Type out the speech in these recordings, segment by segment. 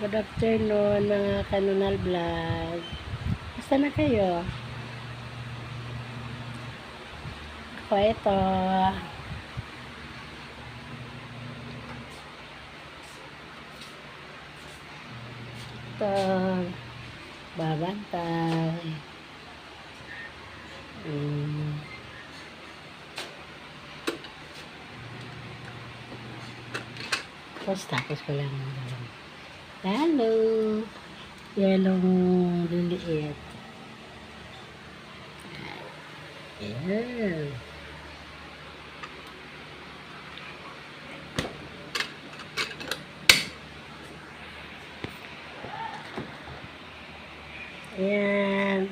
Good afternoon mga kanunal vlog. Basta na kayo? Ako ito. Ito. Babantay. Tapos ko lang. Hello. Yelong liliit. Yeah. Ayan.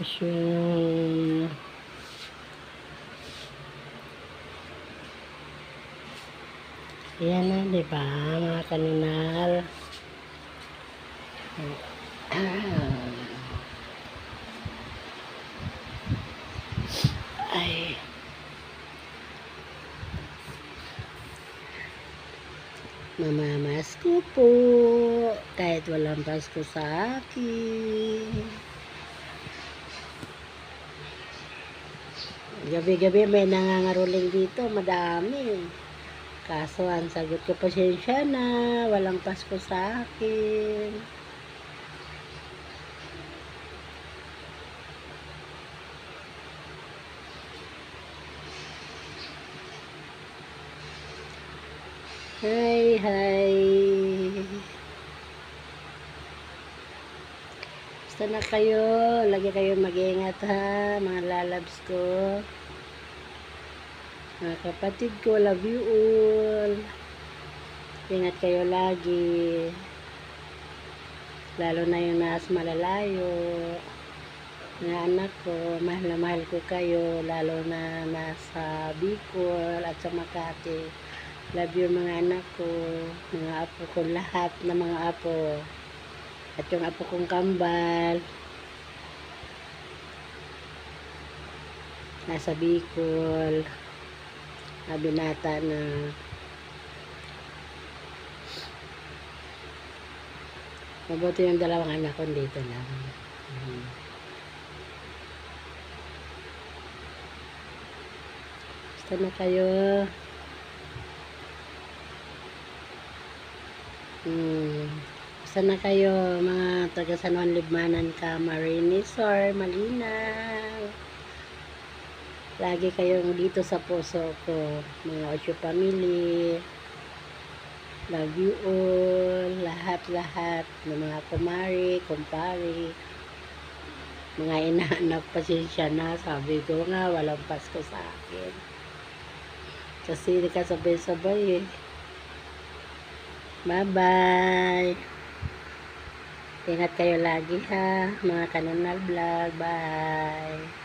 Tapos yung ayan na, diba mga kanunal? Ay. Mamamas ko po kahit walang Pasko sa akin. Gabi-gabi may nangangaroling dito, madami. Kaso ang sagot ko, pasensya na, walang Pasko sa akin. Hi, hi. Basta na kayo. Lagi kayo mag-iingat ha, mga lalabs ko. Mga kapatid ko, love you all. Ingat kayo lagi. Lalo na yung nasa malalayo. Mga anak ko, mahal na mahal ko kayo. Lalo na nasa Bicol at sa Makati. Love you mga anak ko, mga apo ko, lahat na mga apo. At yung apo kong kambal, nasa Bicol, na binata na. Mabuti yung dalawang anak ko dito lang. Basta na kayo. Sana kayo mga taga San Juan Libmanan, Camarines or Malinaw. Lagi kayong dito sa puso ko, mga Ocho family. Love you all, lahat-lahat ng mga kumari, kumpari, mga inaanak, pasensya na, sabi ko nga walang Pasko sa akin kasi hindi ka sabay-sabay eh. Bye-bye. Ingat kayo lagi ha, mga kanunal vlog. Bye.